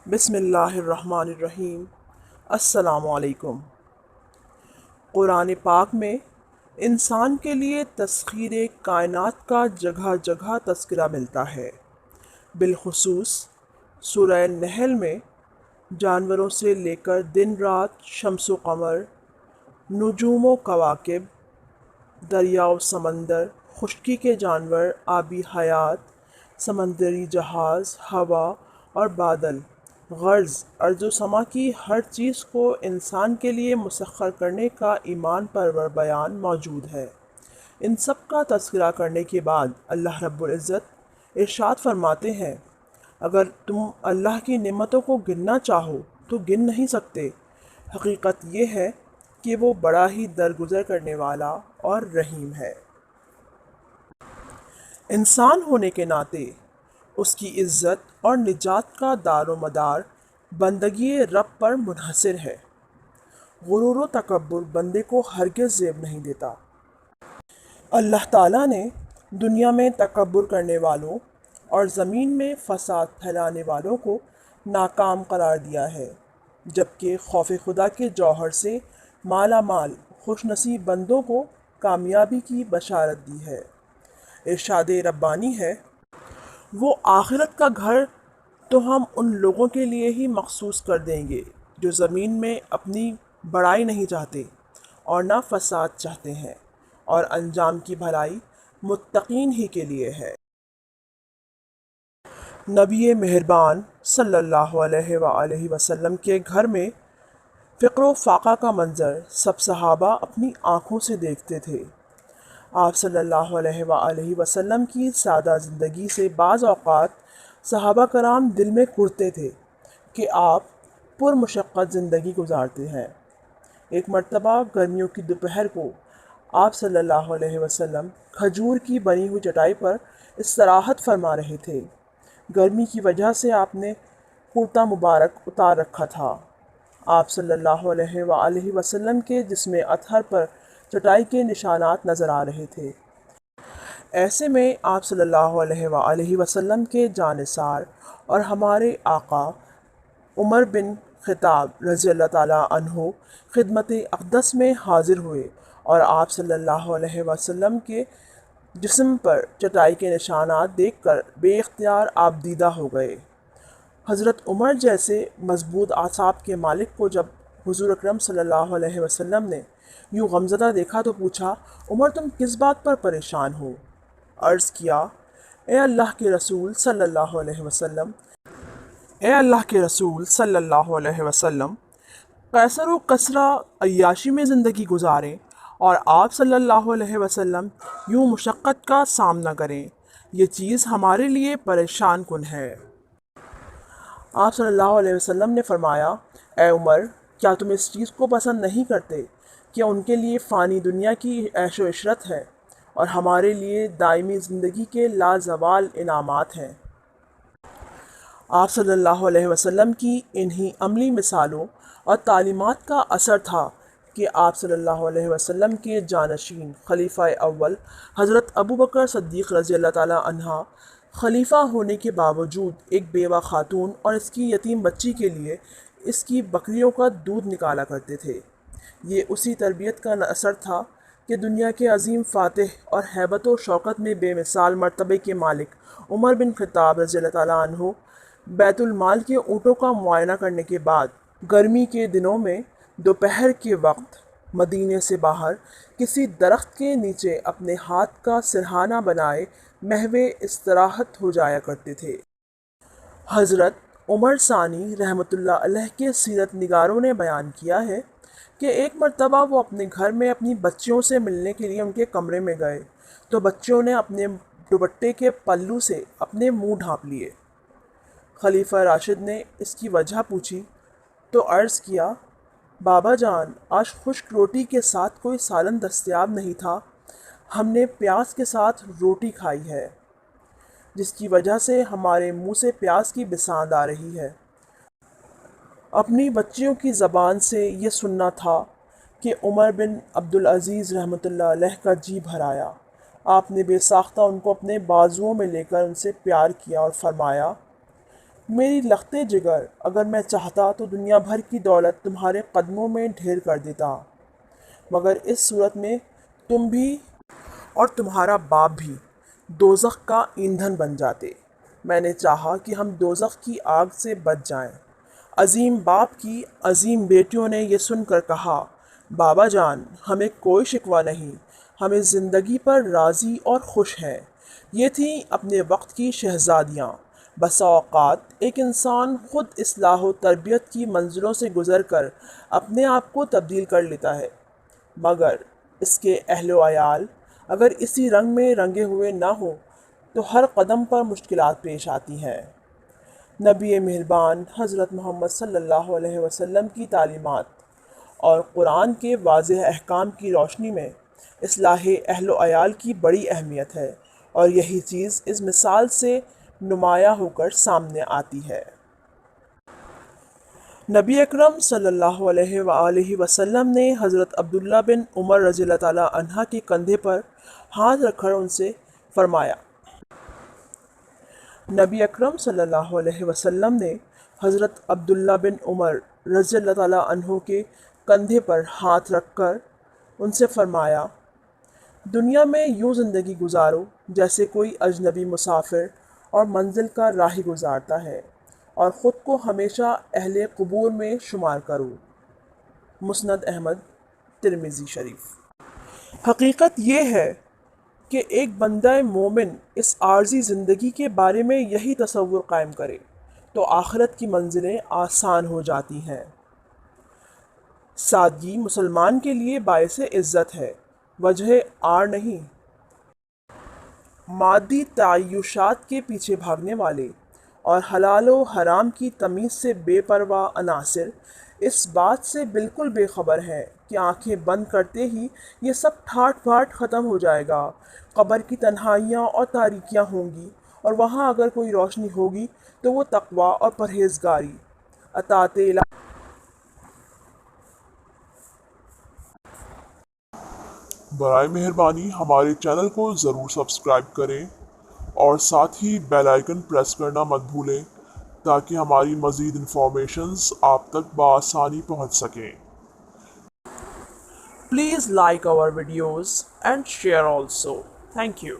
بسم اللہ الرحمن الرحیم۔ السلام علیکم۔ قرآن پاک میں انسان کے لیے تسخیر کائنات کا جگہ جگہ تذکرہ ملتا ہے۔ بالخصوص سورہ نحل میں جانوروں سے لے کر دن رات، شمس و قمر، نجوم و کواکب، دریا و سمندر، خشکی کے جانور، آبی حیات، سمندری جہاز، ہوا اور بادل، غرض ارض و سما کی ہر چیز کو انسان کے لیے مسخر کرنے کا ایمان پرور بیان موجود ہے۔ ان سب کا تذکرہ کرنے کے بعد اللہ رب العزت ارشاد فرماتے ہیں، اگر تم اللہ کی نعمتوں کو گننا چاہو تو گن نہیں سکتے۔ حقیقت یہ ہے کہ وہ بڑا ہی درگزر کرنے والا اور رحیم ہے۔ انسان ہونے کے ناطے اس کی عزت اور نجات کا دار و مدار بندگی رب پر منحصر ہے۔ غرور و تکبر بندے کو ہرگز زیب نہیں دیتا۔ اللہ تعالیٰ نے دنیا میں تکبر کرنے والوں اور زمین میں فساد پھیلانے والوں کو ناکام قرار دیا ہے، جبکہ خوف خدا کے جوہر سے مالا مال خوش نصیب بندوں کو کامیابی کی بشارت دی ہے۔ ارشاد ربانی ہے، وہ آخرت کا گھر تو ہم ان لوگوں کے لیے ہی مخصوص کر دیں گے جو زمین میں اپنی بڑائی نہیں چاہتے اور نہ فساد چاہتے ہیں، اور انجام کی بھلائی متقین ہی کے لیے ہے۔ نبی مہربان صلی اللہ علیہ وآلہ وسلم کے گھر میں فقر و فاقہ کا منظر سب صحابہ اپنی آنکھوں سے دیکھتے تھے۔ آپ صلی اللہ علیہ وآلہ وسلم کی سادہ زندگی سے بعض اوقات صحابہ کرام دل میں کرتے تھے کہ آپ پرمشقت زندگی گزارتے ہیں۔ ایک مرتبہ گرمیوں کی دوپہر کو آپ صلی اللہ علیہ وسلم کھجور کی بنی ہوئی چٹائی پر استراحت فرما رہے تھے۔ گرمی کی وجہ سے آپ نے کرتا مبارک اتار رکھا تھا۔ آپ صلی اللہ علیہ وآلہ وسلم کے جسم اطہر پر چٹائی کے نشانات نظر آ رہے تھے۔ ایسے میں آپ صلی اللہ علیہ وآلہ وسلم کے جانثار اور ہمارے آقا عمر بن خطاب رضی اللہ تعالیٰ عنہ خدمت اقدس میں حاضر ہوئے اور آپ صلی اللہ علیہ وسلم کے جسم پر چٹائی کے نشانات دیکھ کر بے اختیار آپ دیدہ ہو گئے۔ حضرت عمر جیسے مضبوط اعصاب کے مالک کو جب حضور اکرم صلی اللہ علیہ وسلم نے یوں غمزدہ دیکھا تو پوچھا، عمر تم کس بات پر پریشان ہو؟ عرض کیا، اے اللہ کے رسول صلی اللہ علیہ وسلم، قیصر و کسریٰ عیاشی میں زندگی گزاریں اور آپ صلی اللہ علیہ وسلم یوں مشقت کا سامنا کریں، یہ چیز ہمارے لیے پریشان کن ہے۔ آپ صلی اللہ علیہ وسلم نے فرمایا، اے عمر، کیا تم اس چیز کو پسند نہیں کرتے کہ ان کے لیے فانی دنیا کی عیش و عشرت ہے اور ہمارے لیے دائمی زندگی کے لازوال انعامات ہیں؟ آپ صلی اللہ علیہ وسلم کی انہی عملی مثالوں اور تعلیمات کا اثر تھا کہ آپ صلی اللہ علیہ وسلم کے جانشین خلیفہ اول حضرت ابو بکر صدیق رضی اللہ تعالیٰ عنہ خلیفہ ہونے کے باوجود ایک بیوہ خاتون اور اس کی یتیم بچی کے لیے اس کی بکریوں کا دودھ نکالا کرتے تھے۔ یہ اسی تربیت کا اثر تھا کہ دنیا کے عظیم فاتح اور ہیبت و شوکت میں بے مثال مرتبے کے مالک عمر بن خطاب رضی اللہ تعالیٰ عنہ بیت المال کے اونٹوں کا معائنہ کرنے کے بعد گرمی کے دنوں میں دوپہر کے وقت مدینے سے باہر کسی درخت کے نیچے اپنے ہاتھ کا سرہانہ بنائے محو استراحت ہو جایا کرتے تھے۔ حضرت عمر ثانی رحمۃ اللہ علیہ کے سیرت نگاروں نے بیان کیا ہے کہ ایک مرتبہ وہ اپنے گھر میں اپنی بچیوں سے ملنے کے لیے ان کے کمرے میں گئے تو بچیوں نے اپنے دوپٹے کے پلو سے اپنے منہ ڈھانپ لیے۔ خلیفہ راشد نے اس کی وجہ پوچھی تو عرض کیا، بابا جان، آج خشک روٹی کے ساتھ کوئی سالن دستیاب نہیں تھا، ہم نے پیاز کے ساتھ روٹی کھائی ہے، جس کی وجہ سے ہمارے منہ سے پیاز کی بساند آ رہی ہے۔ اپنی بچیوں کی زبان سے یہ سننا تھا کہ عمر بن عبدالعزیز رحمۃ اللہ علیہ کا جی بھر آیا۔ آپ نے بے ساختہ ان کو اپنے بازوؤں میں لے کر ان سے پیار کیا اور فرمایا، میری لخت جگر، اگر میں چاہتا تو دنیا بھر کی دولت تمہارے قدموں میں ڈھیر کر دیتا، مگر اس صورت میں تم بھی اور تمہارا باپ بھی دوزخ کا ایندھن بن جاتے۔ میں نے چاہا کہ ہم دوزخ کی آگ سے بچ جائیں۔ عظیم باپ کی عظیم بیٹیوں نے یہ سن کر کہا، بابا جان، ہمیں کوئی شکوہ نہیں، ہمیں زندگی پر راضی اور خوش ہیں۔ یہ تھیں اپنے وقت کی شہزادیاں۔ بسا اوقات ایک انسان خود اصلاح و تربیت کی منزلوں سے گزر کر اپنے آپ کو تبدیل کر لیتا ہے، مگر اس کے اہل و عیال اگر اسی رنگ میں رنگے ہوئے نہ ہوں تو ہر قدم پر مشکلات پیش آتی ہیں۔ نبی مہربان حضرت محمد صلی اللہ علیہ وسلم کی تعلیمات اور قرآن کے واضح احکام کی روشنی میں اصلاح اہل و عیال کی بڑی اہمیت ہے، اور یہی چیز اس مثال سے نمایاں ہو کر سامنے آتی ہے۔ نبی اکرم صلی اللہ علیہ وآلہ وسلم نے حضرت عبداللہ بن عمر رضی اللہ تعالیٰ عنہ کے کندھے پر ہاتھ رکھ کر ان سے فرمایا۔ نبی اکرم صلی اللہ علیہ وسلم نے حضرت عبداللہ بن عمر رضی اللہ تعالیٰ عنہ کے کندھے پر ہاتھ رکھ کر ان سے فرمایا، دنیا میں یوں زندگی گزارو جیسے کوئی اجنبی مسافر اور منزل کا راہی گزارتا ہے، اور خود کو ہمیشہ اہل قبور میں شمار کرو۔ مسند احمد ترمذی شریف۔ حقیقت یہ ہے کہ ایک بندہ مومن اس عارضی زندگی کے بارے میں یہی تصور قائم کرے تو آخرت کی منزلیں آسان ہو جاتی ہیں۔ سادگی مسلمان کے لیے باعث عزت ہے، وجہ آر نہیں۔ مادی تعیشات کے پیچھے بھاگنے والے اور حلال و حرام کی تمیز سے بے پرواہ عناصر اس بات سے بالکل بے خبر ہیں کہ آنکھیں بند کرتے ہی یہ سب ٹھاٹ بھاٹ ختم ہو جائے گا، قبر کی تنہائیاں اور تاریکیاں ہوں گی، اور وہاں اگر کوئی روشنی ہوگی تو وہ تقویٰ اور پرہیزگاری، اطاعت الہی۔ برائے مہربانی ہمارے چینل کو ضرور سبسکرائب کریں اور ساتھ ہی بیل آئیکن پریس کرنا مت بھولیں تاکہ ہماری مزید انفارمیشنز آپ تک بآسانی پہنچ سکیں۔ Please like our videos and share also. Thank you.